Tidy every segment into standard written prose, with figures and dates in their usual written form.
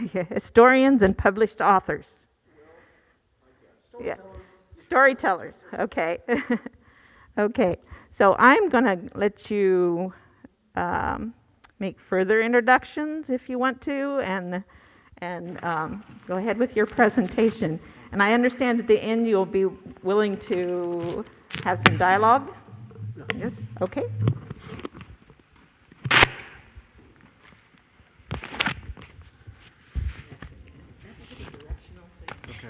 historians and published authors. Yeah. Storytellers. Okay. Okay. So I'm going to let you make further introductions if you want to, and go ahead with your presentation. And I understand at the end you'll be willing to have some dialogue? Yes? Okay. Okay.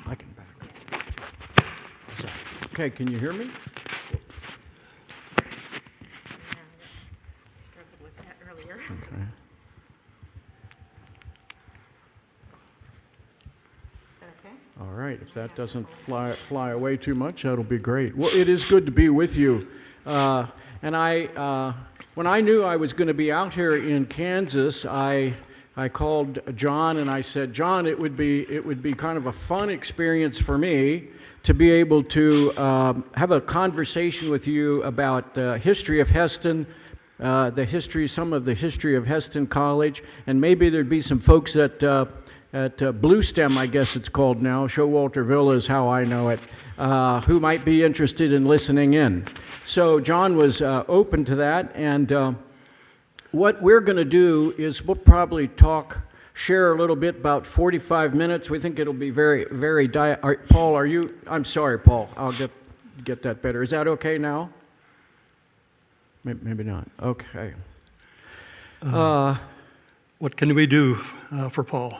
I can back up. Okay, can you hear me? Struggled with that earlier. Okay. Okay. All right, if that doesn't fly away too much, that'll be great. Well, it is good to be with you. And when I knew I was going to be out here in Kansas, I called John and I said, John, it would be kind of a fun experience for me to be able to have a conversation with you about the history of Hesston, some of the history of Hesston College, and maybe there'd be some folks at Blue Stem, I guess it's called now, Showalter Villa is how I know it, who might be interested in listening in. So John was open to that, and what we're going to do is we'll probably share a little bit, about 45 minutes. We think it'll be very, very, Paul, I'm sorry, Paul, I'll get that better. Is that okay now? Maybe not. Okay. What can we do for Paul?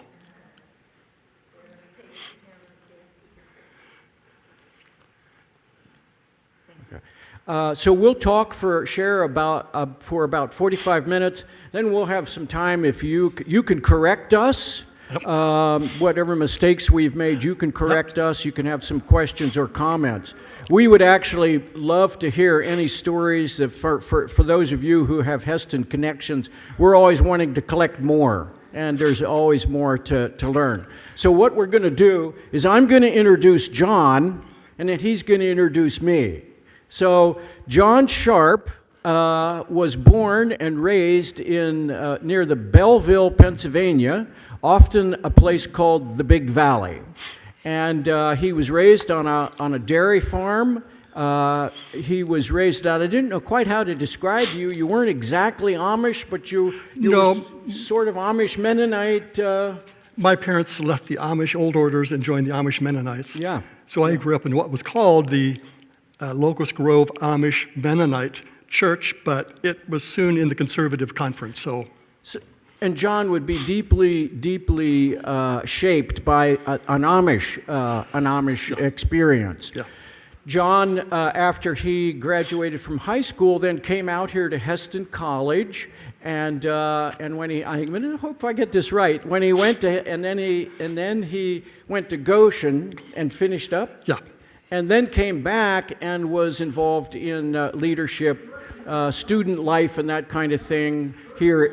So we'll share for about 45 minutes. Then we'll have some time if you can correct us. Yep. Whatever mistakes we've made, you can correct us. You can have some questions or comments. We would actually love to hear any stories that for those of you who have Hesston connections. We're always wanting to collect more, and there's always more to learn. So what we're going to do is I'm going to introduce John, and then he's going to introduce me. So John Sharp was born and raised in near the Belleville, Pennsylvania, often a place called the Big Valley. And he was raised on a dairy farm. He was raised out. I didn't know quite how to describe you. You weren't exactly Amish, but you were sort of Amish Mennonite. My parents left the Amish Old Orders and joined the Amish Mennonites. Yeah. So I grew up in what was called the Locust Grove Amish Mennonite Church, but it was soon in the Conservative Conference. So and John would be deeply shaped by an Amish experience. Yeah. John, after he graduated from high school, then came out here to Hesston College, and when I'm going to hope I get this right. When he went to and then he went to Goshen and finished up. Yeah. And then came back and was involved in leadership, student life, and that kind of thing here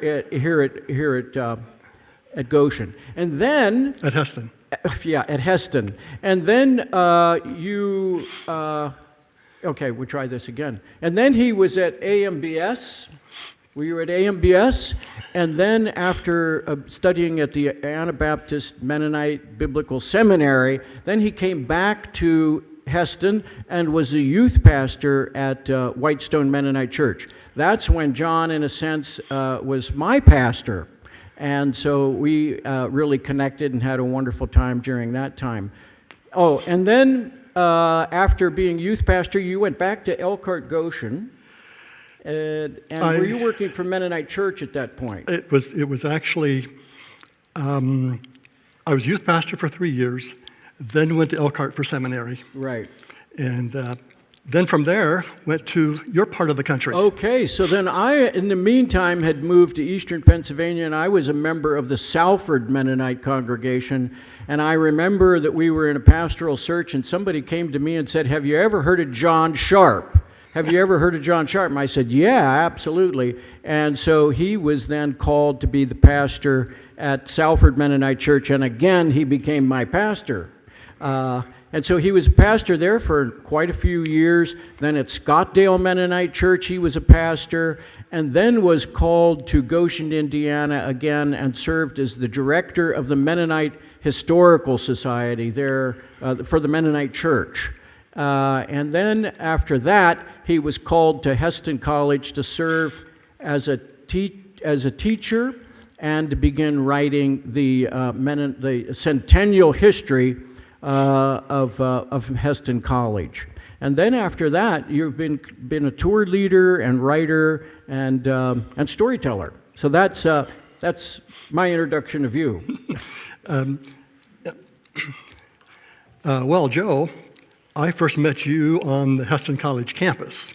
at Goshen. And then at Hesston. Yeah, at Hesston. And then okay, we'll try this again. And then he was at AMBS. We were at AMBS, and then after studying at the Anabaptist Mennonite Biblical Seminary, then he came back to Hesston and was a youth pastor at Whitestone Mennonite Church. That's when John, in a sense, was my pastor. And so we really connected and had a wonderful time during that time. Oh, and then after being youth pastor, you went back to Elkhart Goshen. And were you working for Mennonite Church at that point? It was actually, I was youth pastor for 3 years, then went to Elkhart for seminary. Right. And then from there, went to your part of the country. Okay, so then I, in the meantime, had moved to eastern Pennsylvania, and I was a member of the Salford Mennonite congregation. And I remember that we were in a pastoral search, and somebody came to me and said, "Have you ever heard of John Sharp? Have you ever heard of John Sharp?" And I said, "Yeah, absolutely." And so he was then called to be the pastor at Salford Mennonite Church, and again, he became my pastor. And so he was a pastor there for quite a few years. Then at Scottdale Mennonite Church, he was a pastor, and then was called to Goshen, Indiana again, and served as the director of the Mennonite Historical Society there for the Mennonite Church. And then after that, he was called to Hesston College to serve as a teacher and to begin writing the centennial history of Hesston College. And then after that, you've been a tour leader and writer and storyteller. So that's my introduction of you. Well, Joe, I first met you on the Hesston College campus.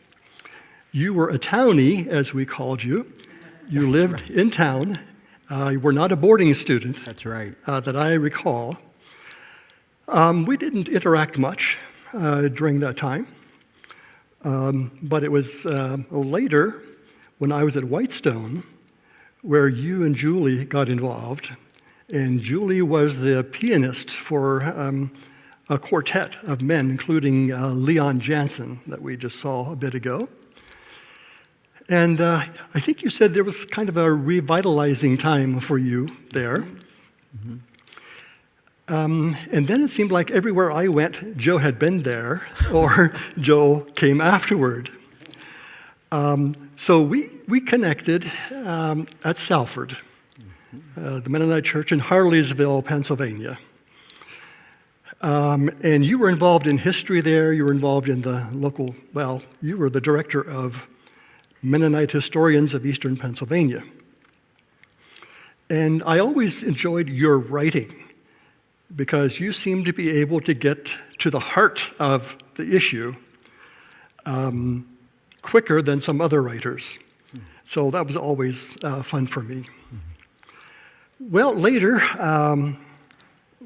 You were a townie, as we called you. You lived in town. You were not a boarding student. That's right. That I recall. We didn't interact much during that time, but it was later when I was at Whitestone where you and Julie got involved, and Julie was the pianist for a quartet of men, including Leon Jansen that we just saw a bit ago. And I think you said there was kind of a revitalizing time for you there. Mm-hmm. And then it seemed like everywhere I went, Joe had been there, or Joe came afterward. So we connected at Salford, the Mennonite Church in Harleysville, Pennsylvania. And you were involved in history there. You were involved in the local, well, you were the director of Mennonite Historians of Eastern Pennsylvania. And I always enjoyed your writing, because you seem to be able to get to the heart of the issue quicker than some other writers. So that was always fun for me. Well, later,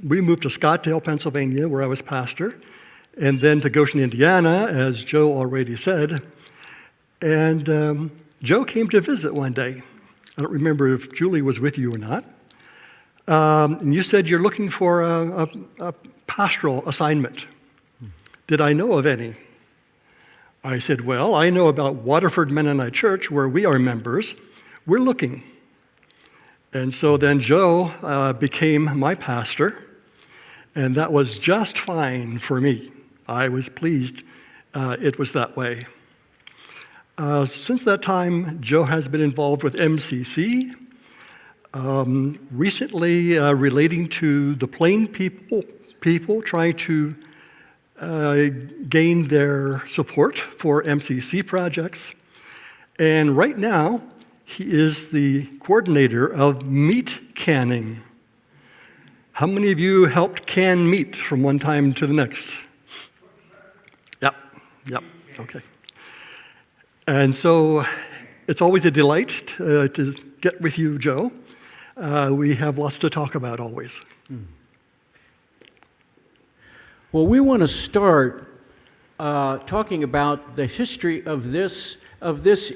we moved to Scottdale, Pennsylvania, where I was pastor, and then to Goshen, Indiana, as Joe already said. And Joe came to visit one day. I don't remember if Julie was with you or not. And you said you're looking for a pastoral assignment. Did I know of any? I said, well, I know about Waterford Mennonite Church, where we are members. We're looking. And so then Joe became my pastor, and that was just fine for me. I was pleased it was that way. Since that time, Joe has been involved with MCC, recently relating to the Plain people trying to gain their support for MCC projects. And right now, he is the coordinator of meat canning. How many of you helped can meat from one time to the next? Yep, okay. And so it's always a delight to get with you, Joe. We have lots to talk about always. Well, we want to start talking about the history of this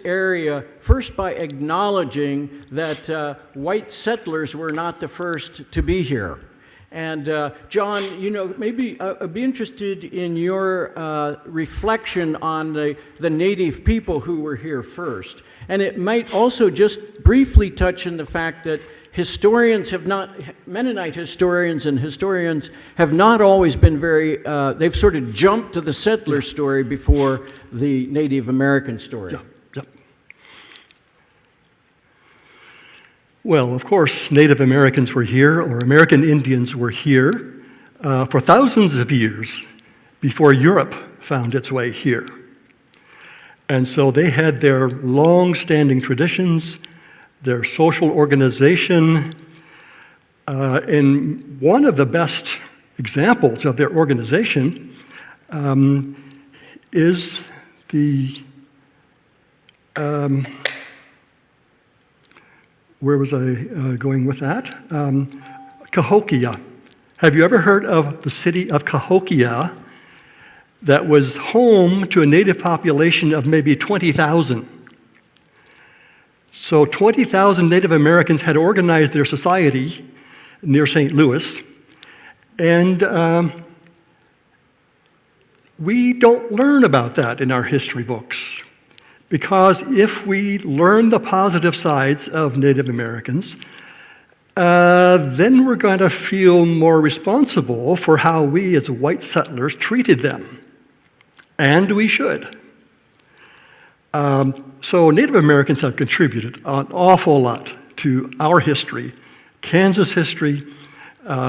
area, first by acknowledging that white settlers were not the first to be here. And John, maybe I'd be interested in your reflection on the native people who were here first. And it might also just briefly touch on the fact that Mennonite historians and historians have not always been very, they've sort of jumped to the settler story before the Native American story. Yep. Well, of course, Native Americans were here, or American Indians were here for thousands of years before Europe found its way here. And so they had their long-standing traditions, their social organization, and one of the best examples of their organization is the, where was I going with that? Cahokia. Have you ever heard of the city of Cahokia that was home to a native population of maybe 20,000? So 20,000 Native Americans had organized their society near St. Louis, and we don't learn about that in our history books. Because if we learn the positive sides of Native Americans, then we're going to feel more responsible for how we as white settlers treated them. And we should. So Native Americans have contributed an awful lot to our history, Kansas history.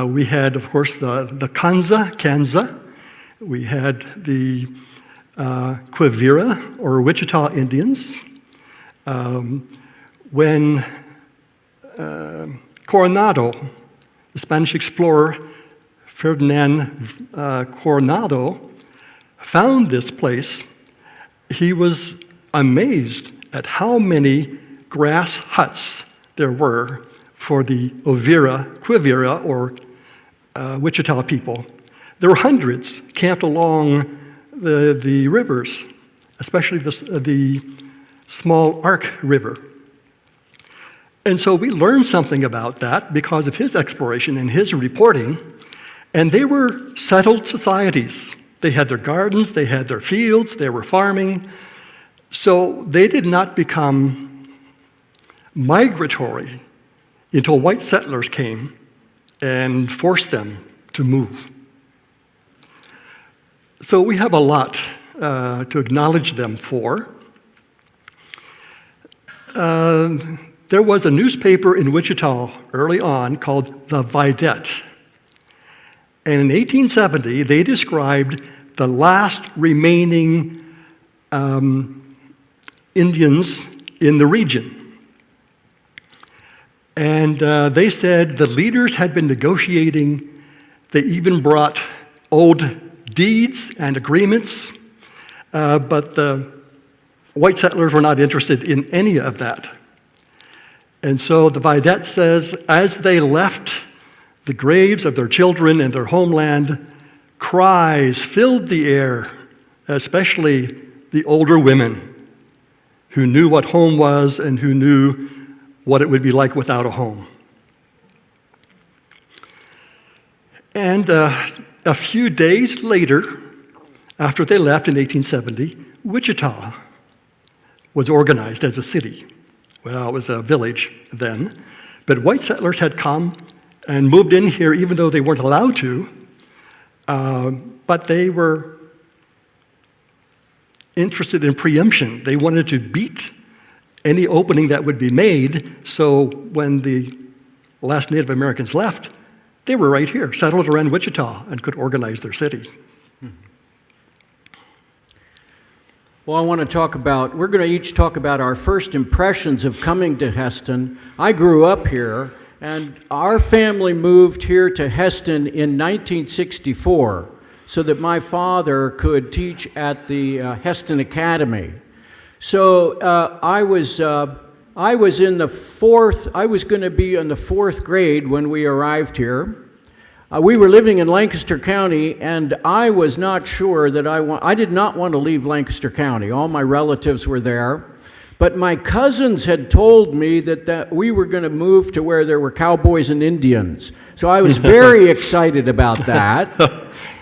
We had, of course, the Kansa. We had the Quivira, or Wichita Indians. When Coronado, the Spanish explorer Ferdinand Coronado, found this place, he was amazed at how many grass huts there were for the Quivira, or Wichita people. There were hundreds camped along the rivers, especially the small Ark River. And so we learned something about that because of his exploration and his reporting, and they were settled societies. They had their gardens, they had their fields, they were farming. So they did not become migratory until white settlers came and forced them to move. So we have a lot to acknowledge them for. There was a newspaper in Wichita early on called the Vidette. And in 1870, they described the last remaining Indians in the region. And they said the leaders had been negotiating. They even brought old deeds and agreements, but the white settlers were not interested in any of that. And so the Vidette says, as they left the graves of their children and their homeland, cries filled the air, especially the older women who knew what home was and who knew what it would be like without a home. And a few days later, after they left in 1870, Wichita was organized as a city. Well, it was a village then, but white settlers had come and moved in here even though they weren't allowed to, but they were interested in preemption. They wanted to beat any opening that would be made, so when the last Native Americans left, they were right here, settled around Wichita, and could organize their city. Well, I want to we're going to each talk about our first impressions of coming to Hesston. I grew up here, and our family moved here to Hesston in 1964 so that my father could teach at the Hesston Academy. So I was going to be in the fourth grade when we arrived here. We were living in Lancaster County, and I was not sure that I did not want to leave Lancaster County. All my relatives were there. But my cousins had told me that we were going to move to where there were cowboys and Indians. So I was very excited about that.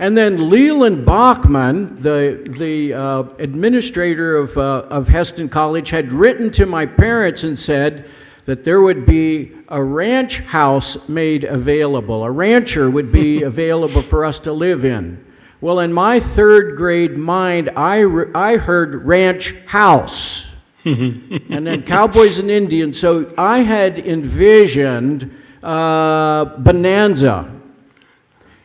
And then Leland Bachman, the administrator of Hesston College, had written to my parents and said that there would be a ranch house made available. A rancher would be available for us to live in. Well, in my third grade mind, I heard ranch house. And then cowboys and Indians. So I had envisioned Bonanza.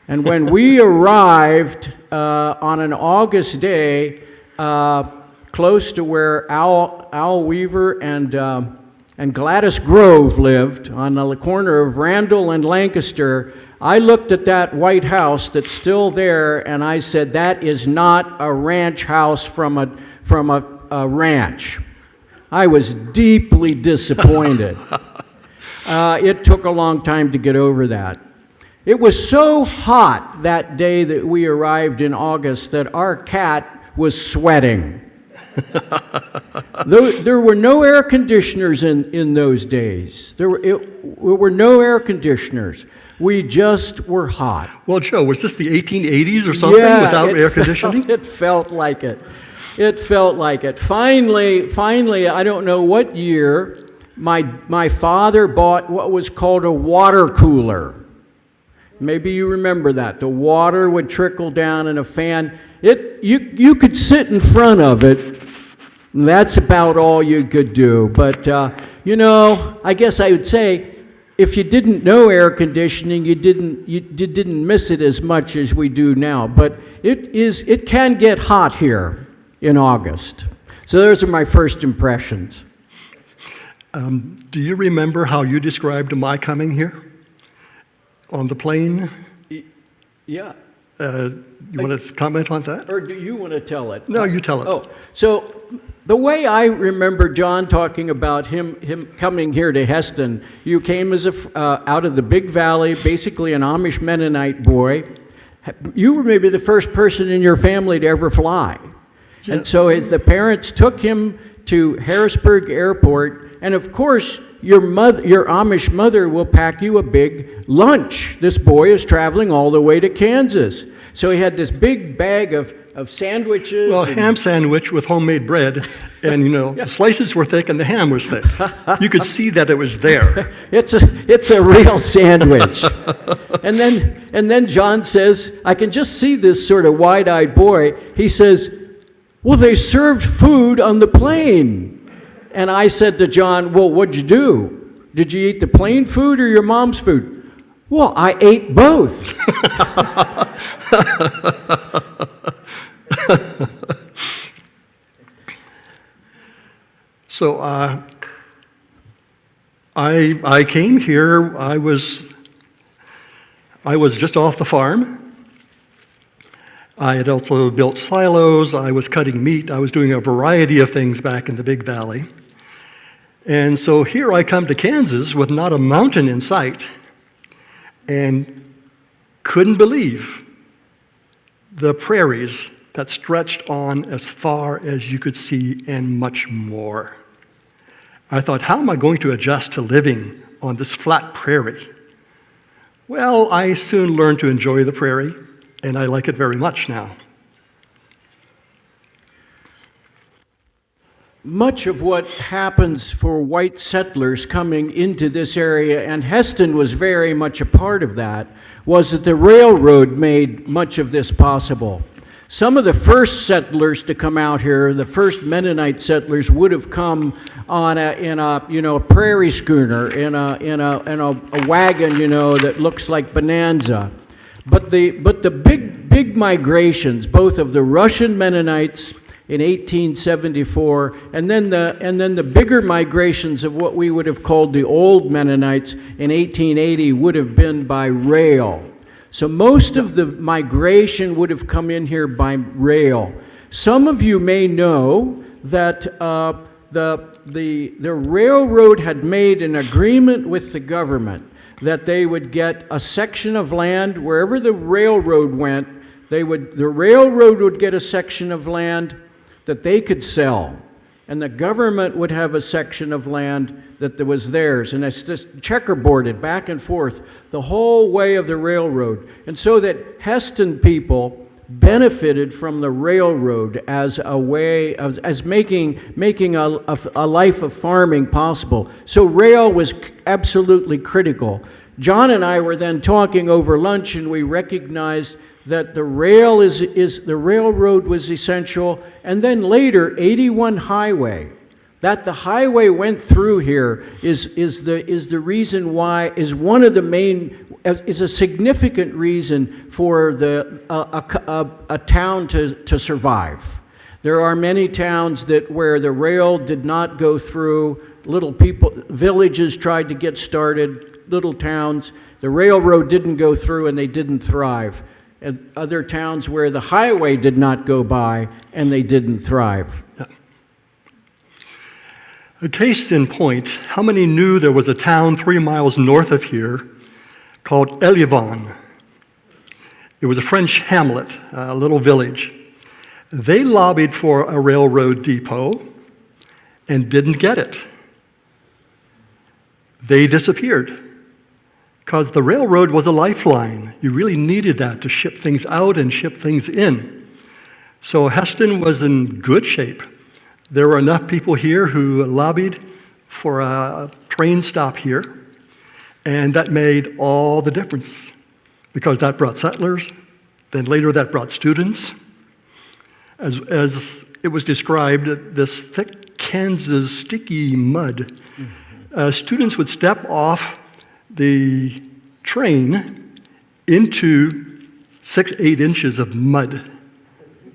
And when we arrived on an August day, close to where Al Weaver and Gladys Grove lived, on the corner of Randall and Lancaster, I looked at that white house that's still there, and I said, that is not a ranch house from a ranch. I was deeply disappointed. It took a long time to get over that. It was so hot that day that we arrived in August that our cat was sweating. There were no air conditioners in those days. There were no air conditioners. We just were hot. Well, Joe, was this the 1880s or something without air conditioning? It felt like it. It felt like it. Finally, I don't know what year, my father bought what was called a water cooler. Maybe you remember that. The water would trickle down in a fan. You could sit in front of it, and that's about all you could do. But, I guess I would say, if you didn't know air conditioning, you didn't miss it as much as we do now. But it can get hot here in August. So those are my first impressions. Do you remember how you described my coming here? On the plane? Yeah. You want to comment on that? Or do you want to tell it? No, you tell it. Oh, so the way I remember John talking about him coming here to Hesston, you came as out of the Big Valley, basically an Amish Mennonite boy. You were maybe the first person in your family to ever fly. Yeah. And so the parents took him to Harrisburg Airport, and of course, your Amish mother will pack you a big lunch. This boy is traveling all the way to Kansas. So he had this big bag of sandwiches. Well, ham sandwich with homemade bread, and the slices were thick and the ham was thick. You could see that it was there. It's a real sandwich. And then John says, I can just see this sort of wide-eyed boy. He says, well, they served food on the plane. And I said to John, well, what'd you do? Did you eat the plane food or your mom's food? Well, I ate both. So I came here. I was just off the farm. I had also built silos. I was cutting meat. I was doing a variety of things back in the Big Valley. And so here I come to Kansas with not a mountain in sight and couldn't believe the prairies that stretched on as far as you could see and much more. I thought, how am I going to adjust to living on this flat prairie? Well, I soon learned to enjoy the prairie, and I like it very much now. Much of what happens for white settlers coming into this area, and Hesston was very much a part of that, was that the railroad made much of this possible. Some of the first settlers to come out here, the first Mennonite settlers, would have come on in a prairie schooner, in a wagon, that looks like Bonanza. But the big migrations, both of the Russian Mennonites in 1874, and then the bigger migrations of what we would have called the old Mennonites in 1880 would have been by rail. So most of the migration would have come in here by rail. Some of you may know that the railroad had made an agreement with the government that they would get a section of land wherever the railroad went. The railroad would get a section of land that they could sell, and the government would have a section of land that was theirs, and it's just checkerboarded back and forth the whole way of the railroad. And so that Hesston people benefited from the railroad as a way of making a life of farming possible. So rail was absolutely critical. John and I were then talking over lunch, and we recognized that the railroad was essential, and then later 81 highway. That the highway went through here is the reason why, is one of the main, is a significant reason for a town to survive. There are many towns where the rail did not go through. Villages tried to get started, little towns. The railroad didn't go through, and they didn't thrive. And other towns where the highway did not go by, and they didn't thrive. Yeah. A case in point, how many knew there was a town 3 miles north of here called Elivon? It was a French hamlet, a little village. They lobbied for a railroad depot, and didn't get it. They disappeared because the railroad was a lifeline. You really needed that to ship things out and ship things in. So Hesston was in good shape. There were enough people here who lobbied for a train stop here, and that made all the difference because that brought settlers, then later that brought students. As it was described, this thick Kansas sticky mud. Students would step off the train into 6-8 inches of mud.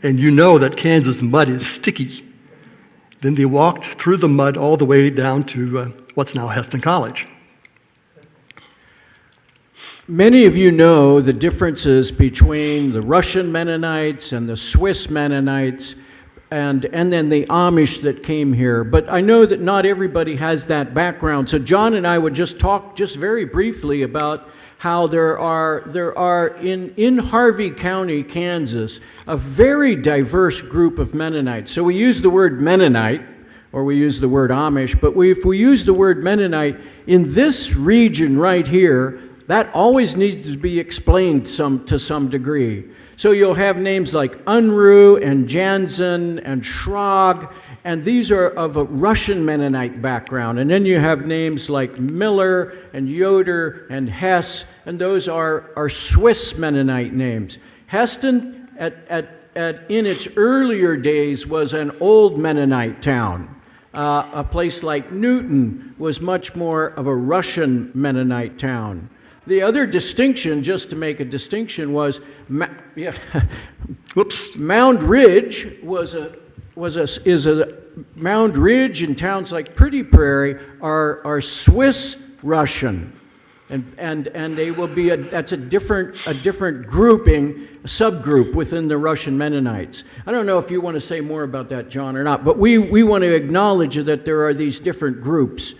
And you know that Kansas mud is sticky. Then they walked through the mud all the way down to what's now Hesston College. Many of you know the differences between the Russian Mennonites and the Swiss Mennonites and then the Amish that came here. But I know that not everybody has that background. So John and I would just talk just very briefly about how there are in Harvey County, Kansas, a very diverse group of Mennonites. So we use the word Mennonite, or we use the word Amish, but if we use the word Mennonite, in this region right here, that always needs to be explained to some degree. So you'll have names like Unruh and Jansen and Schrag, and these are of a Russian Mennonite background. And then you have names like Miller and Yoder and Hess, and those are Swiss Mennonite names. Hesston, in its earlier days, was an old Mennonite town. A place like Newton was much more of a Russian Mennonite town. The other distinction, just to make a distinction, was Mound Ridge is a Mound Ridge and towns like Pretty Prairie are Swiss Russian, and they will be that's a different grouping, a subgroup within the Russian Mennonites. I don't know if you want to say more about that, John, or not, but we want to acknowledge that there are these different groups.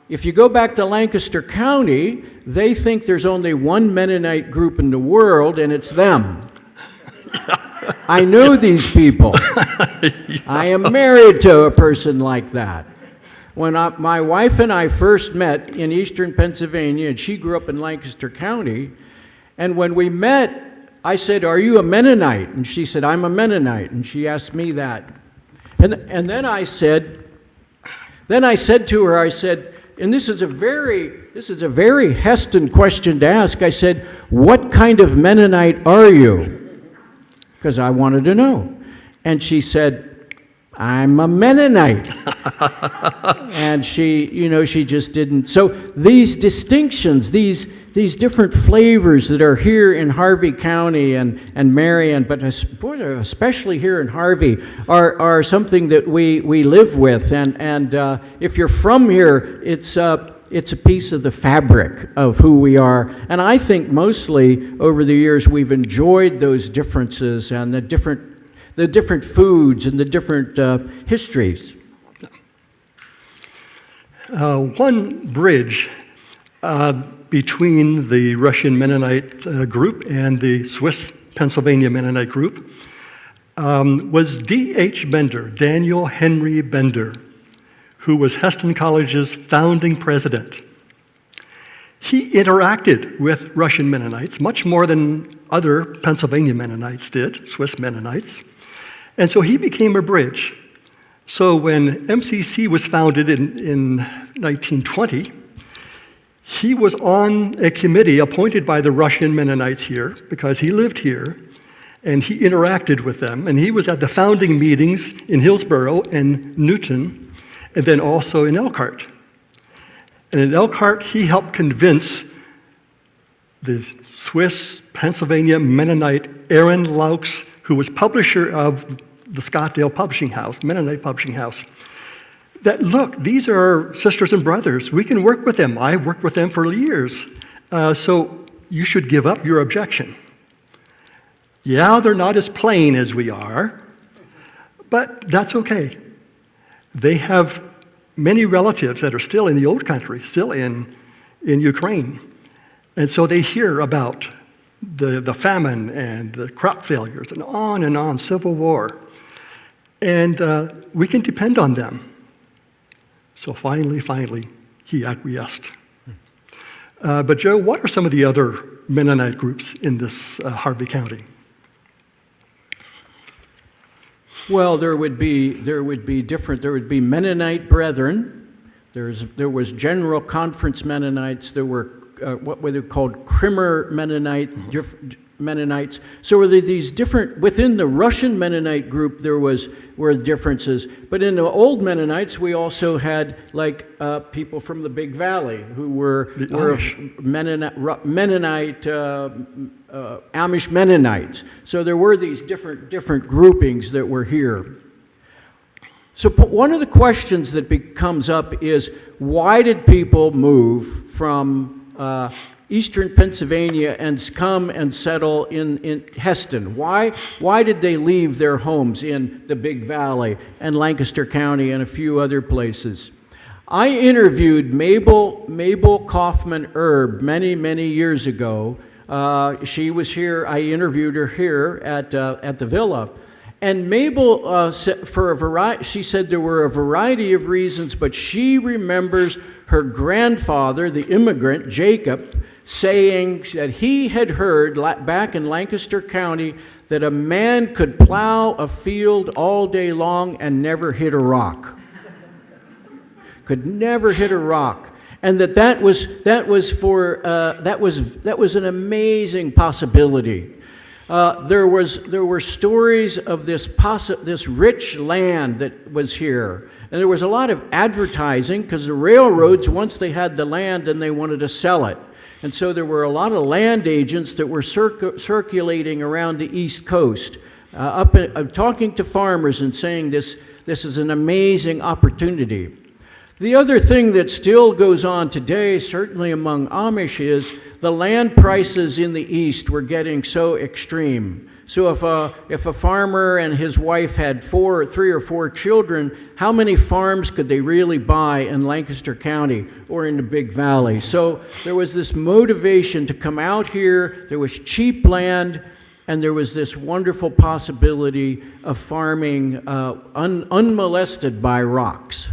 If you go back to Lancaster County, they think there's only one Mennonite group in the world, and it's them. I know these people. I am married to a person like that. When my wife and I first met in eastern Pennsylvania, and she grew up in Lancaster County, and when we met, I said, "Are you a Mennonite?" And she said, "I'm a Mennonite." And she asked me that. And then I said to her, I said, and this is a very Hesston question to ask. I said, "What kind of Mennonite are you?" Because I wanted to know. And she said, "I'm a Mennonite." And she just didn't. So these distinctions, these different flavors that are here in Harvey County and Marion, but especially here in Harvey, are something that we live with. And if you're from here, it's a piece of the fabric of who we are. And I think mostly over the years we've enjoyed those differences and the different foods and the different histories. One bridge between the Russian Mennonite group and the Swiss Pennsylvania Mennonite group was D.H. Bender, Daniel Henry Bender, who was Hesston College's founding president. He interacted with Russian Mennonites much more than other Pennsylvania Mennonites did, Swiss Mennonites. And so he became a bridge. So when MCC was founded in 1920, he was on a committee appointed by the Russian Mennonites here because he lived here and he interacted with them. And he was at the founding meetings in Hillsborough and Newton and then also in Elkhart. And in Elkhart, he helped convince the Swiss Pennsylvania Mennonite Aaron Laux, who was publisher of the Scottdale Publishing House, Mennonite Publishing House, that look, these are sisters and brothers. We can work with them. I worked with them for years. So you should give up your objection. Yeah, they're not as plain as we are, but that's okay. They have many relatives that are still in the old country, still in Ukraine. And so they hear about the famine and the crop failures and on, Civil War. And we can depend on them. So finally, he acquiesced. But Joe, what are some of the other Mennonite groups in this Harvey County? Well, there would be different. There would be Mennonite Brethren. There was General Conference Mennonites. There were what were they called, Crimmer Mennonites. So were there these different within the Russian Mennonite group? Were differences, but in the old Mennonites, we also had people from the Big Valley who were Mennonite Amish Mennonites. So there were these different groupings that were here. So one of the questions that comes up is, why did people move from eastern Pennsylvania and come and settle in Hesston? Why did they leave their homes in the Big Valley and Lancaster County and a few other places? I interviewed Mabel Kaufman Erb many years ago. She was here. I interviewed her here at the villa. And Mabel, she said there were a variety of reasons, but she remembers her grandfather, the immigrant, Jacob, saying that he had heard back in Lancaster County that a man could plow a field all day long and never hit a rock. Could never hit a rock. And that was an amazing possibility. There were stories of this rich land that was here, and there was a lot of advertising because the railroads, once they had the land, and they wanted to sell it, and so there were a lot of land agents that were circulating around the East Coast, talking to farmers and saying this is an amazing opportunity. The other thing that still goes on today, certainly among Amish, is the land prices in the East were getting so extreme. So if a farmer and his wife had 3 or 4 children, how many farms could they really buy in Lancaster County or in the Big Valley? So there was this motivation to come out here. There was cheap land, and there was this wonderful possibility of farming unmolested by rocks.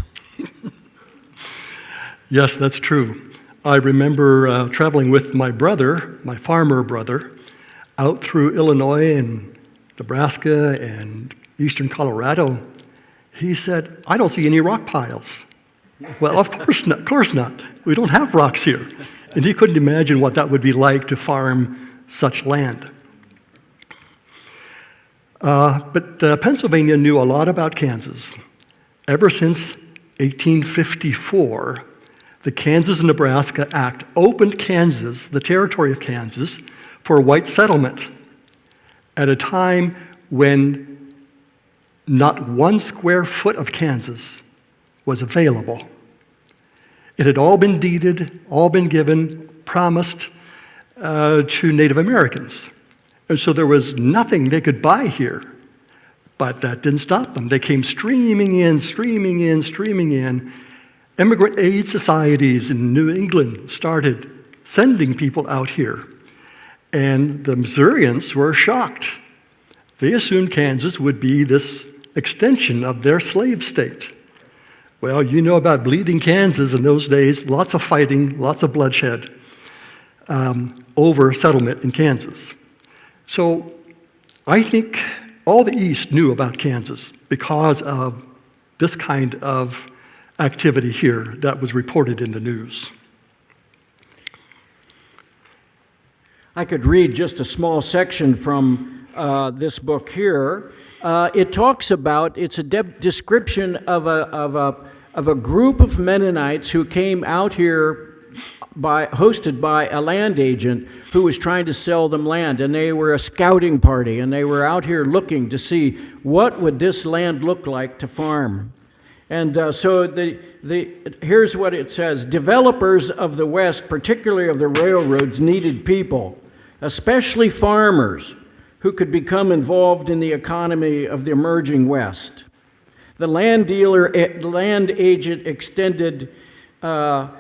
Yes, that's true. I remember traveling with my brother, my farmer brother, out through Illinois and Nebraska and eastern Colorado. He said, "I don't see any rock piles." Well, of course not. We don't have rocks here. And he couldn't imagine what that would be like to farm such land. But Pennsylvania knew a lot about Kansas. Ever since 1854, the Kansas and Nebraska Act opened Kansas, the territory of Kansas, for white settlement at a time when not 1 square foot of Kansas was available. It had all been deeded, all been given, promised to Native Americans. And so there was nothing they could buy here. But that didn't stop them. They came streaming in. Immigrant aid societies in New England started sending people out here. And the Missourians were shocked. They assumed Kansas would be this extension of their slave state. Well, you know about bleeding Kansas in those days, lots of fighting, lots of bloodshed over settlement in Kansas. So I think all the East knew about Kansas because of this kind of activity here that was reported in the news. I could read just a small section from this book here. It talks about, it's a description of a group of Mennonites who came out here hosted by a land agent who was trying to sell them land, and they were a scouting party, and they were out here looking to see what would this land look like to farm. And so here's what it says. Developers of the West, particularly of the railroads, needed people, especially farmers, who could become involved in the economy of the emerging West. The land agent extended a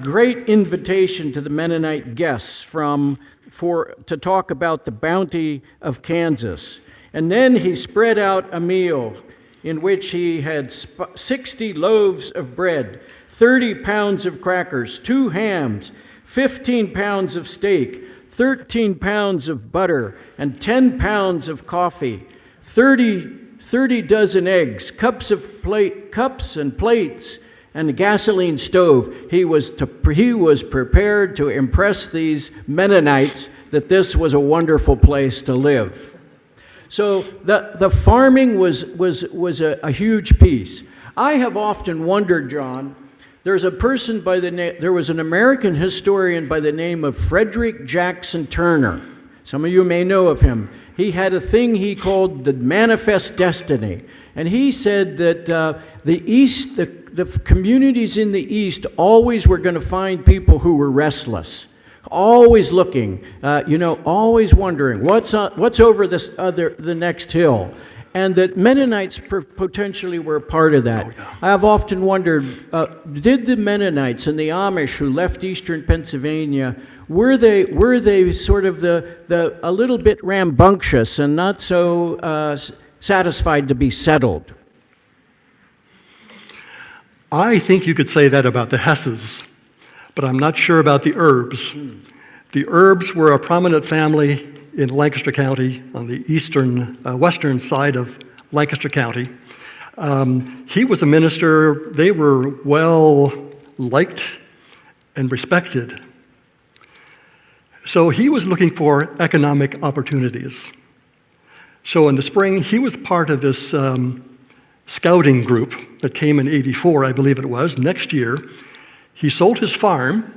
great invitation to the Mennonite guests to talk about the bounty of Kansas. And then he spread out a meal. in which he had 60 loaves of bread, 30 pounds of crackers, 2 hams, 15 pounds of steak, 13 pounds of butter, and 10 pounds of coffee, 30 dozen eggs, cups and plates, and a gasoline stove. He was prepared to impress these Mennonites that this was a wonderful place to live. So the farming was a huge piece. I have often wondered, John, there was an American historian by the name of Frederick Jackson Turner. Some of you may know of him. He had a thing he called the Manifest Destiny. And he said that the communities in the East always were going to find people who were restless, always looking, always wondering, what's over the next hill? And that Mennonites potentially were a part of that. I have often wondered, did the Mennonites and the Amish who left eastern Pennsylvania, were they sort of a little bit rambunctious and not so satisfied to be settled? I think you could say that about the Hesses, but I'm not sure about the Erbs. The Erbs were a prominent family in Lancaster County on the western side of Lancaster County. He was a minister. They were well liked and respected. So he was looking for economic opportunities. So in the spring, he was part of this scouting group that came in '84, I believe it was. Next year, he sold his farm,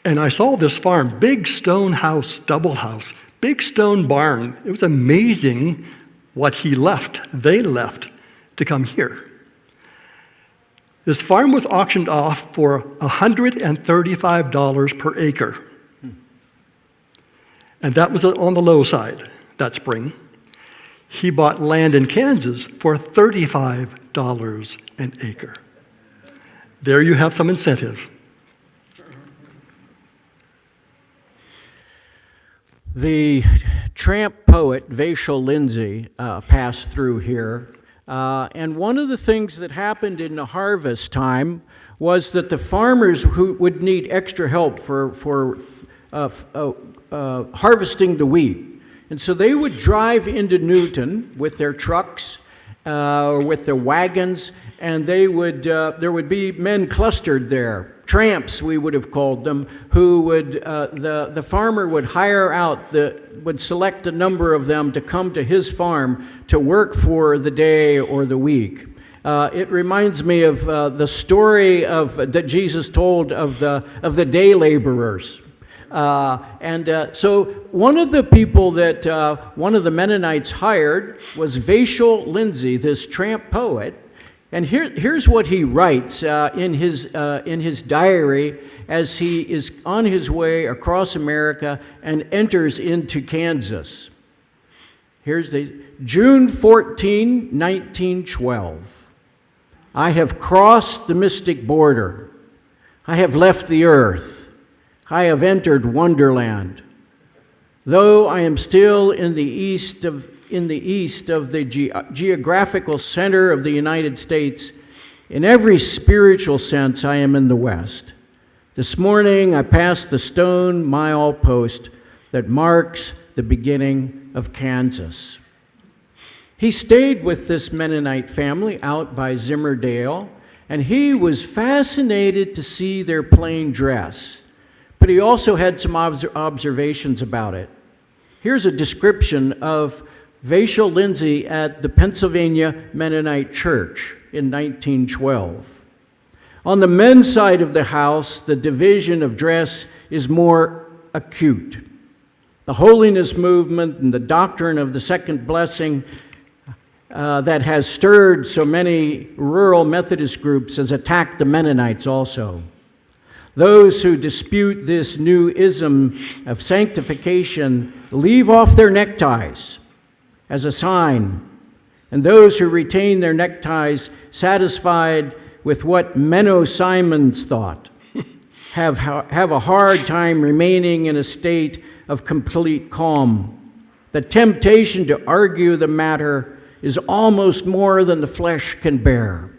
and I saw this farm, big stone house, double house, big stone barn. It was amazing what they left to come here. This farm was auctioned off for $135 per acre. And that was on the low side that spring. He bought land in Kansas for $35 an acre. There you have some incentive. The tramp poet Vachel Lindsay passed through here, and one of the things that happened in the harvest time was that the farmers who would need extra help for harvesting the wheat. And so they would drive into Newton with their trucks, with their wagons, and there would be men clustered there, tramps we would have called them, who the farmer would hire out, would select a number of them to come to his farm to work for the day or the week. It reminds me of the story that Jesus told of the day laborers. So one of the people that one of the Mennonites hired was Vachel Lindsay, this tramp poet. And here's what he writes in his diary as he is on his way across America and enters into Kansas. Here's June 14, 1912. I have crossed the mystic border. I have left the earth. I have entered Wonderland. Though I am still in the east of the geographical center of the United States, in every spiritual sense, I am in the West. This morning, I passed the stone mile post that marks the beginning of Kansas. He stayed with this Mennonite family out by Zimmerdale, and he was fascinated to see their plain dress. But he also had some observations about it. Here's a description of Vachel Lindsay at the Pennsylvania Mennonite Church in 1912. On the men's side of the house, the division of dress is more acute. The holiness movement and the doctrine of the second blessing that has stirred so many rural Methodist groups has attacked the Mennonites also. Those who dispute this new ism of sanctification leave off their neckties as a sign, and those who retain their neckties satisfied with what Menno Simons thought have a hard time remaining in a state of complete calm. The temptation to argue the matter is almost more than the flesh can bear.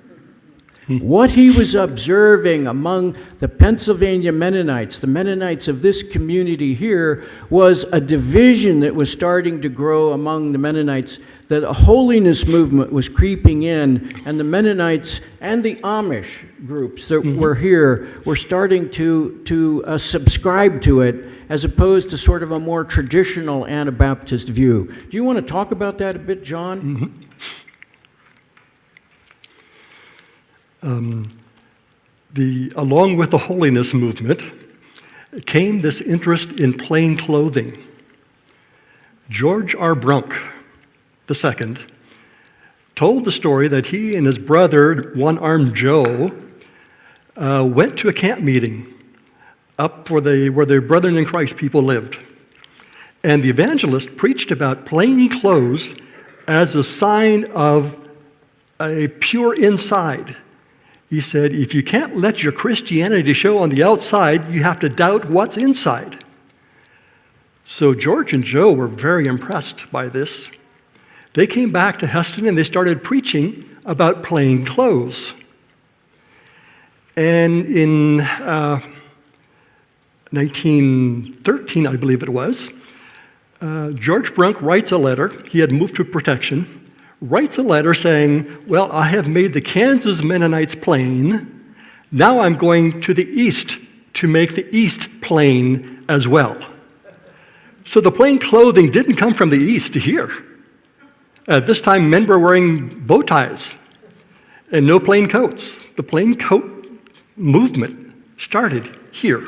What he was observing among the Pennsylvania Mennonites, the Mennonites of this community here, was a division that was starting to grow among the Mennonites, that a holiness movement was creeping in, and the Mennonites and the Amish groups that were here were starting to subscribe to it, as opposed to sort of a more traditional Anabaptist view. Do you want to talk about that a bit, John? Along with the holiness movement came this interest in plain clothing. George R. Brunk II told the story that he and his brother, One-Armed Joe, went to a camp meeting up where the Brethren in Christ people lived. And the evangelist preached about plain clothes as a sign of a pure inside. He said, if you can't let your Christianity show on the outside, you have to doubt what's inside. So George and Joe were very impressed by this. They came back to Hesston and they started preaching about plain clothes. And in 1913, I believe it was, George Brunk writes a letter. He had moved to protection. Writes a letter saying, well, I have made the Kansas Mennonites plain. Now I'm going to the east to make the east plain as well. So the plain clothing didn't come from the east to here. At this time, men were wearing bow ties and no plain coats. The plain coat movement started here.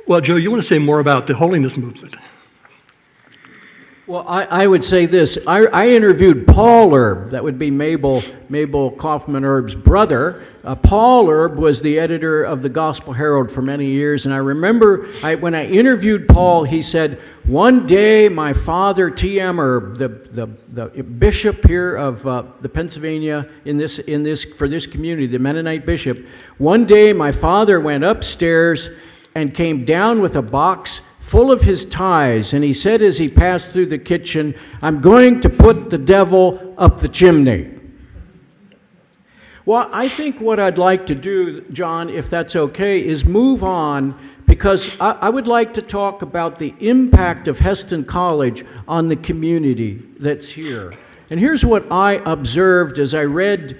Well, Joe, you want to say more about the holiness movement? Well, I would say this. I interviewed Paul Erb. That would be Mabel Kaufman Erb's brother. Paul Erb was the editor of the Gospel Herald for many years, and I remember when I interviewed Paul, he said, one day my father, T.M. Erb, the bishop here of the Pennsylvania for this community, the Mennonite bishop, one day my father went upstairs and came down with a box full of his tithes, and he said as he passed through the kitchen, I'm going to put the devil up the chimney. Well, I think what I'd like to do, John, if that's okay, is move on, because I would like to talk about the impact of Hesston College on the community that's here. And here's what I observed as I read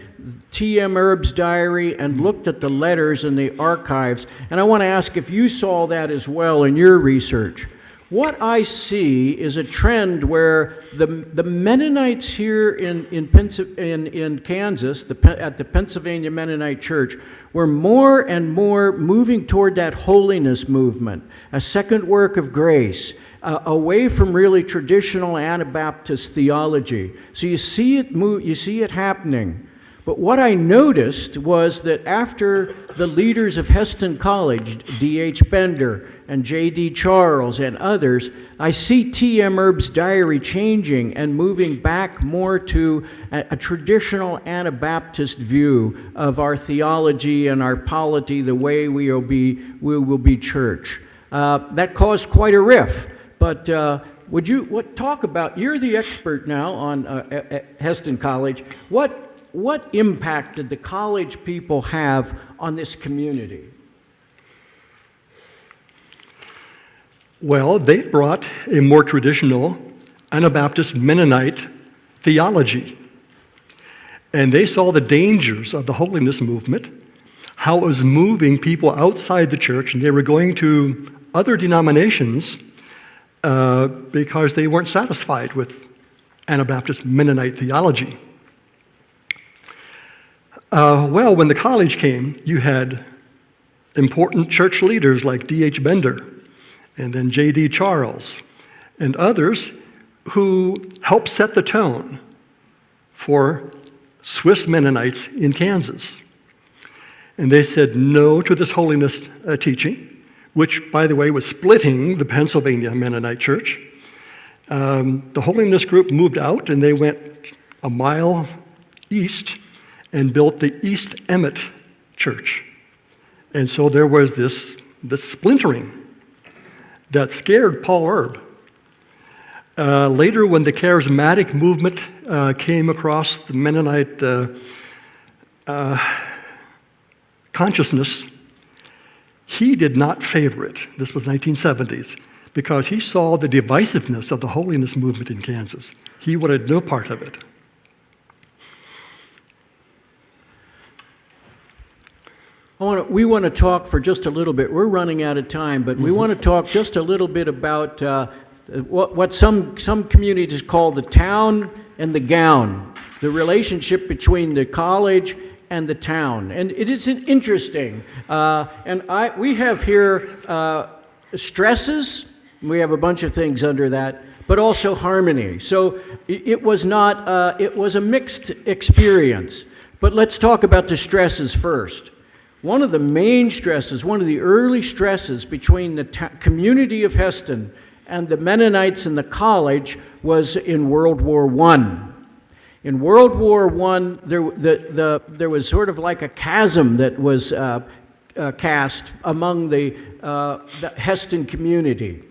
T.M. Erb's diary and looked at the letters in the archives, and I want to ask if you saw that as well in your research. What I see is a trend where the Mennonites here in Kansas, at the Pennsylvania Mennonite Church, were more and more moving toward that holiness movement, a second work of grace, away from really traditional Anabaptist theology. So you see it happening. But what I noticed was that after the leaders of Hesston College, D.H. Bender and J.D. Charles and others, I see T.M. Erb's diary changing and moving back more to a traditional Anabaptist view of our theology and our polity, the way we will be church. That caused quite a rift. But would you talk about, you're the expert now on Hesston College, what impact did the college people have on this community? Well, they brought a more traditional Anabaptist Mennonite theology. And they saw the dangers of the holiness movement, how it was moving people outside the church, and they were going to other denominations because they weren't satisfied with Anabaptist Mennonite theology. Well, when the college came, you had important church leaders like D.H. Bender and then J.D. Charles and others who helped set the tone for Swiss Mennonites in Kansas. And they said no to this holiness teaching, which, by the way, was splitting the Pennsylvania Mennonite Church. The holiness group moved out, and they went a mile east and built the East Emmett Church. And so there was this splintering that scared Paul Erb. Later, when the charismatic movement came across the Mennonite consciousness, he did not favor it. This was 1970s, because he saw the divisiveness of the holiness movement in Kansas. He wanted no part of it. We want to talk for just a little bit. We're running out of time, but we want to talk just a little bit about what some communities call the town and the gown, the relationship between the college and the town. And it is interesting. We have here stresses. We have a bunch of things under that, but also harmony. So it was a mixed experience. But let's talk about the stresses first. One of the main stresses, one of the early stresses between the community of Hesston and the Mennonites and the college was in World War I. In World War I, there was sort of like a chasm that was cast among the Hesston community.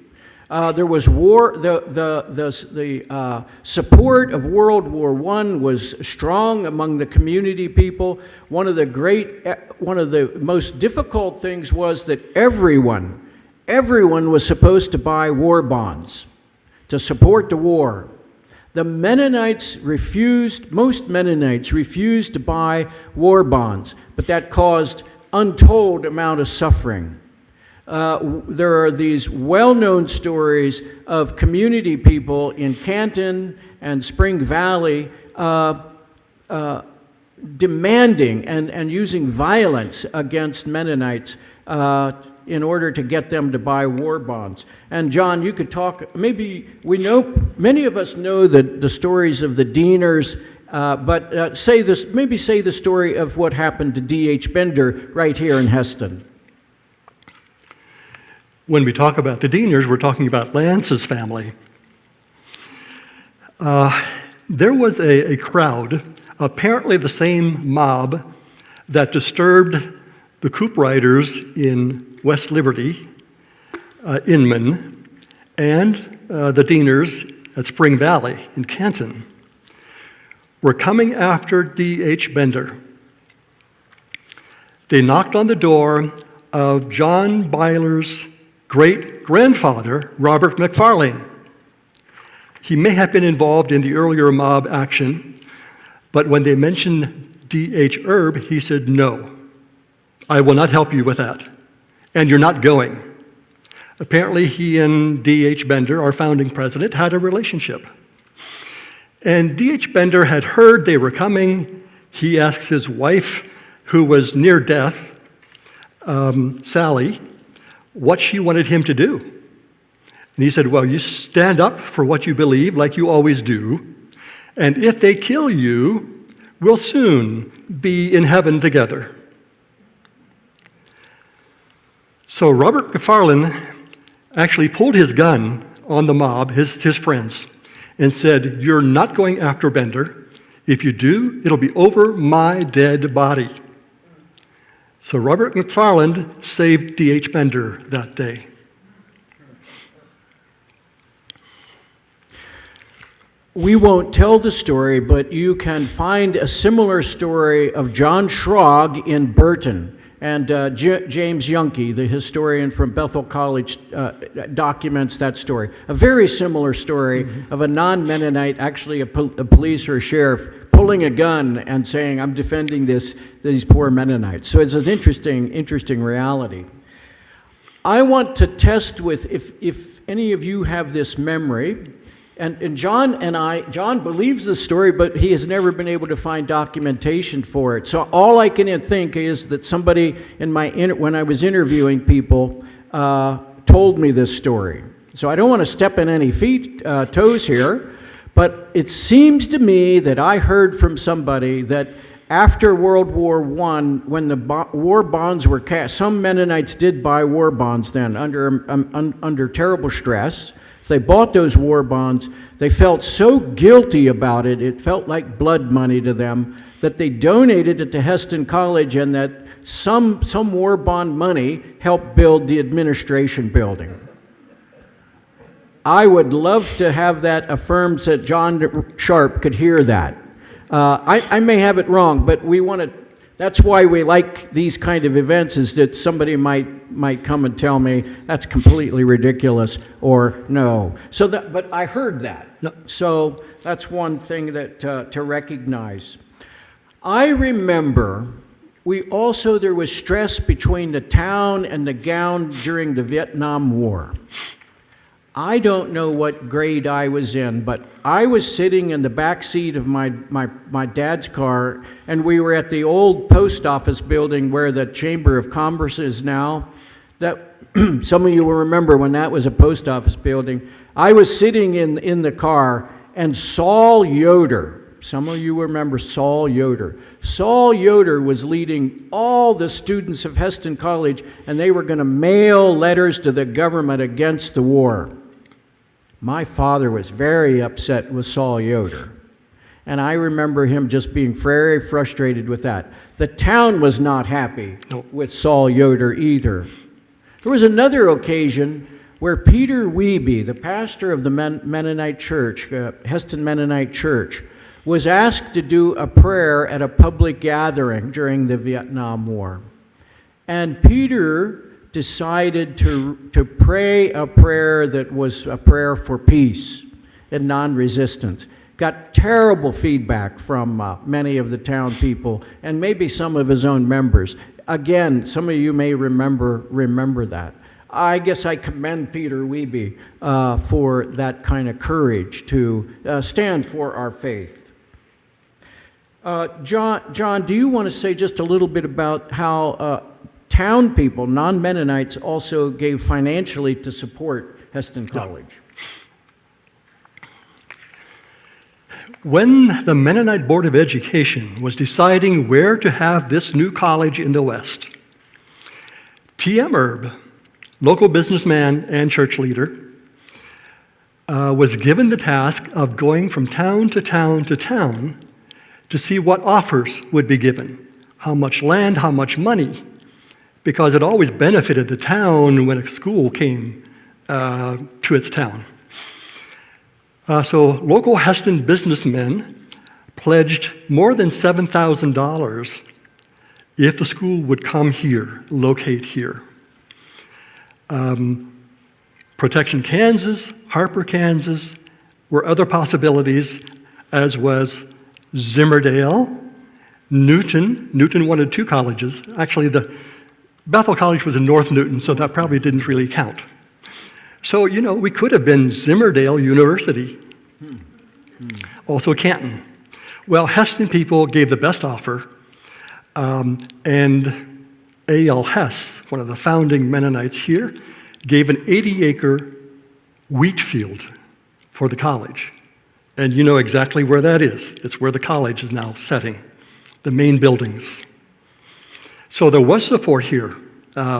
There was war. The support of World War I was strong among the community people. One of the most difficult things was that everyone was supposed to buy war bonds to support the war. The Mennonites most Mennonites refused to buy war bonds, but that caused untold amount of suffering. There are these well-known stories of community people in Canton and Spring Valley demanding and using violence against Mennonites in order to get them to buy war bonds. And John, you could talk, maybe many of us know the stories of the Deaners, but say the story of what happened to D.H. Bender right here in Hesston. When we talk about the Deaners, we're talking about Lance's family. There was a crowd, apparently the same mob that disturbed the Coop Riders in West Liberty, Inman, and the Deaners at Spring Valley in Canton, were coming after D.H. Bender. They knocked on the door of John Byler's great-grandfather, Robert McFarlane. He may have been involved in the earlier mob action, but when they mentioned D.H. Erb, he said, "No, I will not help you with that, and you're not going." Apparently, he and D.H. Bender, our founding president, had a relationship. And D.H. Bender had heard they were coming. He asked his wife, who was near death, Sally, what she wanted him to do. And he said, "Well, you stand up for what you believe, like you always do, and if they kill you, we'll soon be in heaven together." So Robert McFarlane actually pulled his gun on the mob, his friends, and said, "You're not going after Bender. If you do, it'll be over my dead body." So Robert McFarland saved D.H. Bender that day. We won't tell the story, but you can find a similar story of John Schrog in Burton. And James Yunke, the historian from Bethel College, documents that story. A very similar story of a non-Mennonite, actually a police or a sheriff, pulling a gun and saying, "I'm defending these poor Mennonites." So it's an interesting reality. I want to test with, if any of you have this memory, and John believes the story, but he has never been able to find documentation for it. So all I can think is that somebody when I was interviewing people told me this story. So I don't want to step in any toes here, but it seems to me that I heard from somebody that after World War I, when the war bonds were cast, some Mennonites did buy war bonds then under terrible stress. They bought those war bonds. They felt so guilty about it, it felt like blood money to them, that they donated it to Hesston College, and that some war bond money helped build the administration building. I would love to have that affirmed so that John Sharp could hear that. I may have it wrong, but we want to. That's why we like these kind of events, is that somebody might come and tell me that's completely ridiculous or no. So that, but I heard that. Yep. So that's one thing that to recognize. I remember there was stress between the town and the gown during the Vietnam War. I don't know what grade I was in, but I was sitting in the back seat of my dad's car, and we were at the old post office building where the Chamber of Commerce is now. That some of you will remember when that was a post office building. I was sitting in the car, and Saul Yoder, some of you remember Saul Yoder. Saul Yoder was leading all the students of Hesston College, and they were going to mail letters to the government against the war. My father was very upset with Saul Yoder, and I remember him just being very frustrated with that. The town was not happy with Saul Yoder either. There was another occasion where Peter Wiebe, the pastor of the Mennonite Church, Hesston Mennonite Church, was asked to do a prayer at a public gathering during the Vietnam War. And Peter decided to pray a prayer that was a prayer for peace and non-resistance. Got terrible feedback from many of the town people and maybe some of his own members. Again, some of you may remember that. I guess I commend Peter Wiebe for that kind of courage to stand for our faith. John, do you want to say just a little bit about how town people, non-Mennonites, also gave financially to support Hesston College? When the Mennonite Board of Education was deciding where to have this new college in the West, T.M. Erb, local businessman and church leader, was given the task of going from town to town to town to see what offers would be given, how much land, how much money, because it always benefited the town when a school came to its town. So local Hesston businessmen pledged more than $7,000 if the school would come here, locate here. Protection, Kansas, Harper, Kansas were other possibilities, as was Zimmerdale, Newton. Newton wanted two colleges. Actually, the Bethel College was in North Newton, so that probably didn't really count. So, we could have been Zimmerdale University. Also Canton. Well, Hesston people gave the best offer, and A.L. Hess, one of the founding Mennonites here, gave an 80-acre wheat field for the college. And you know exactly where that is. It's where the college is now setting, the main buildings. So there was support here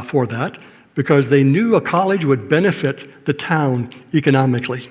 for that, because they knew a college would benefit the town economically.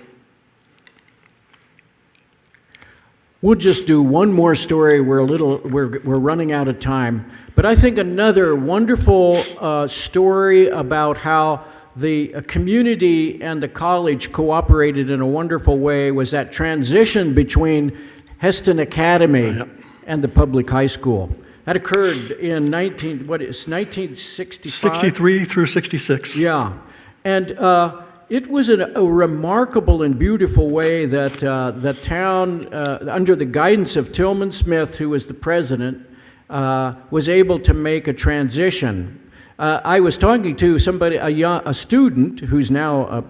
We'll just do one more story. We're running out of time. But I think another wonderful story about how the community and the college cooperated in a wonderful way was that transition between Hesston Academy and the public high school. That occurred in 1965? 63 through 66. Yeah. And it was a remarkable and beautiful way that the town, under the guidance of Tillman Smith, who was the president, was able to make a transition. I was talking to somebody, a student who's now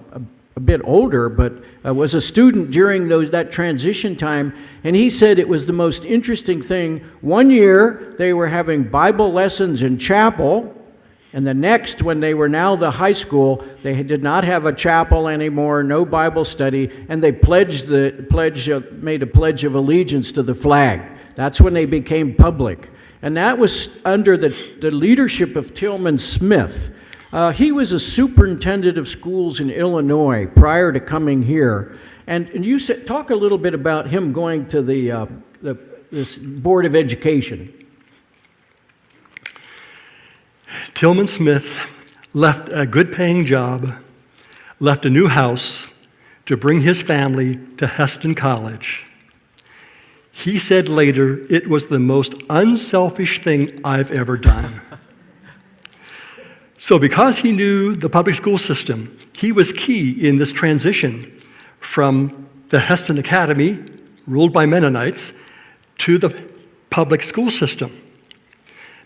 a bit older, but was a student during that transition time, and he said it was the most interesting thing. One year, they were having Bible lessons in chapel, and the next, when they were now the high school, they did not have a chapel anymore, no Bible study, and they made a pledge of allegiance to the flag. That's when they became public. And that was under the leadership of Tillman Smith. He was a superintendent of schools in Illinois prior to coming here. And you talk a little bit about him going to this Board of Education. Tillman Smith left a good-paying job, left a new house to bring his family to Hesston College. He said later, it was the most unselfish thing I've ever done. So because he knew the public school system, he was key in this transition from the Hesston Academy, ruled by Mennonites, to the public school system.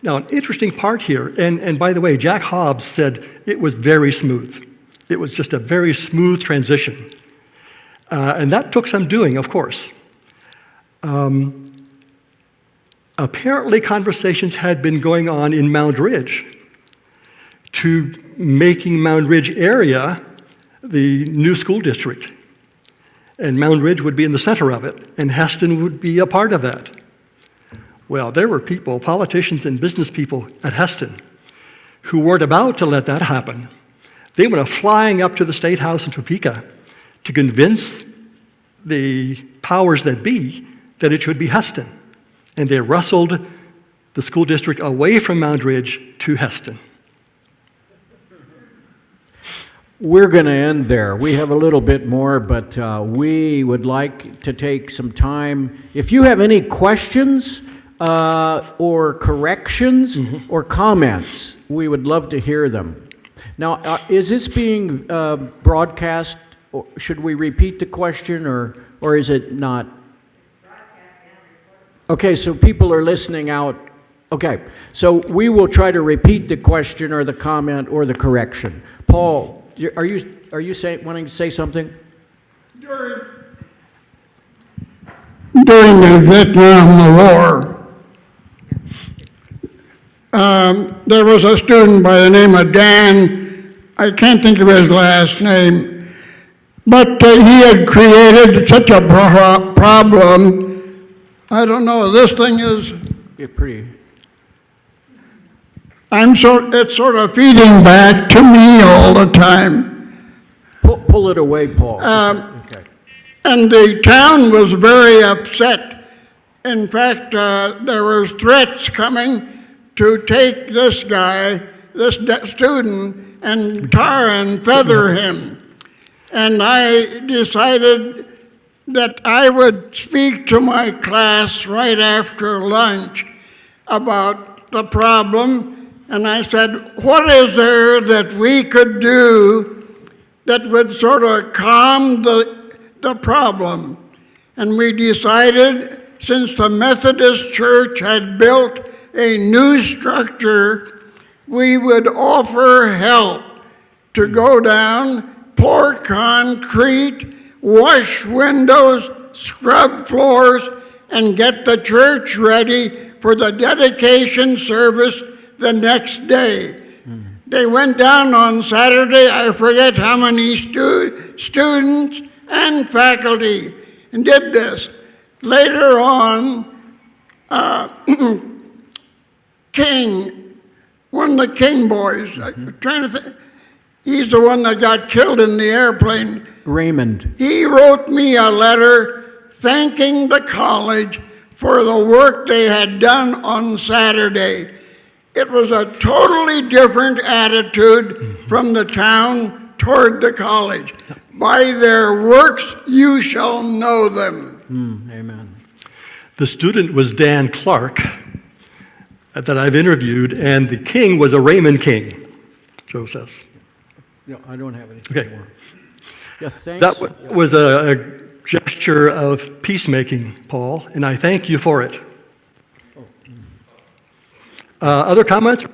Now, an interesting part here, and by the way, Jack Hobbs said it was very smooth. It was just a very smooth transition. And that took some doing, of course. Apparently, conversations had been going on in Mound Ridge to making Mound Ridge area the new school district. And Mound Ridge would be in the center of it, and Hesston would be a part of that. Well, there were people, politicians and business people at Hesston, who weren't about to let that happen. They went flying up to the State House in Topeka to convince the powers that be that it should be Hesston. And they wrestled the school district away from Mound Ridge to Hesston. We're going to end there. We have a little bit more, but we would like to take some time. If you have any questions or corrections or comments, we would love to hear them. Now, is this being broadcast? Or should we repeat the question, or is it not? Okay, so people are listening out. Okay, so we will try to repeat the question or the comment or the correction. Paul, are you wanting to say something? During the Vietnam War, there was a student by the name of Dan. I can't think of his last name, but he had created such a problem. I don't know. This thing is. You're pretty. It's sort of feeding back to me all the time. Pull it away, Paul. Okay. And the town was very upset. In fact, there were threats coming to take this guy, this student, and tar and feather him. And I decided that I would speak to my class right after lunch about the problem. And I said, what is there that we could do that would sort of calm the problem? And we decided, since the Methodist Church had built a new structure, we would offer help to go down, pour concrete, wash windows, scrub floors, and get the church ready for the dedication service the next day. They went down on Saturday, I forget how many students and faculty, and did this. Later on, King, one of the King boys, I'm trying to think, he's the one that got killed in the airplane. Raymond. He wrote me a letter thanking the college for the work they had done on Saturday. It was a totally different attitude from the town toward the college. By their works you shall know them. Amen. The student was Dan Clark that I've interviewed, and the king was a Raymond King, Joe says. No, I don't have anything Okay. more. Yeah, thanks. That was a gesture of peacemaking, Paul, and I thank you for it. Other comments?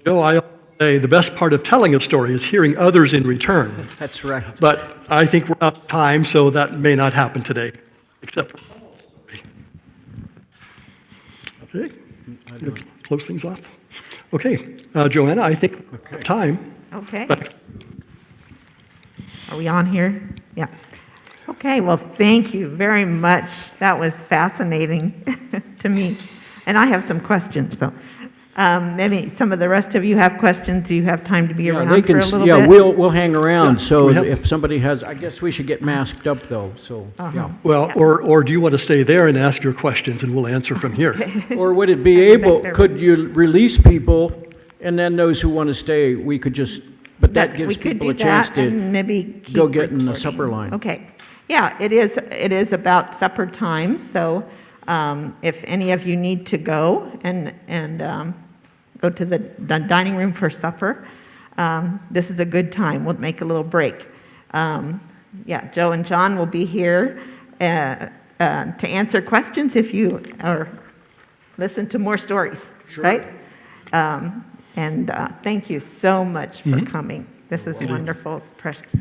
Joe, I always say the best part of telling a story is hearing others in return. That's right. But I think we're out of time, so that may not happen today, except for okay. Close things off. Okay, Joanna, I think we're out of time. Okay. Back. Are we on here? Yeah. Okay, well, thank you very much. That was fascinating to me. And I have some questions. So, Maybe some of the rest of you have questions. Do you have time to be Yeah, around they for can, a little yeah, bit? we'll hang around, Yeah, so we have- if somebody has, I guess we should get masked up, though, so, yeah. Well, Yeah. or do you want to stay there and ask your questions and we'll answer from here? Or would it be Back able, there. could you release people, and then those who want to stay, we could just, but that We gives could people do a chance that and to maybe keep go get in the recording. supper line. Okay. Yeah, it is about supper time, so if any of you need to go and go to the dining room for supper, this is a good time. We'll make a little break. Yeah, Joe and John will be here to answer questions if you or listen to more stories, right? And thank you so much for coming. This is wonderful. It's precious. Yeah.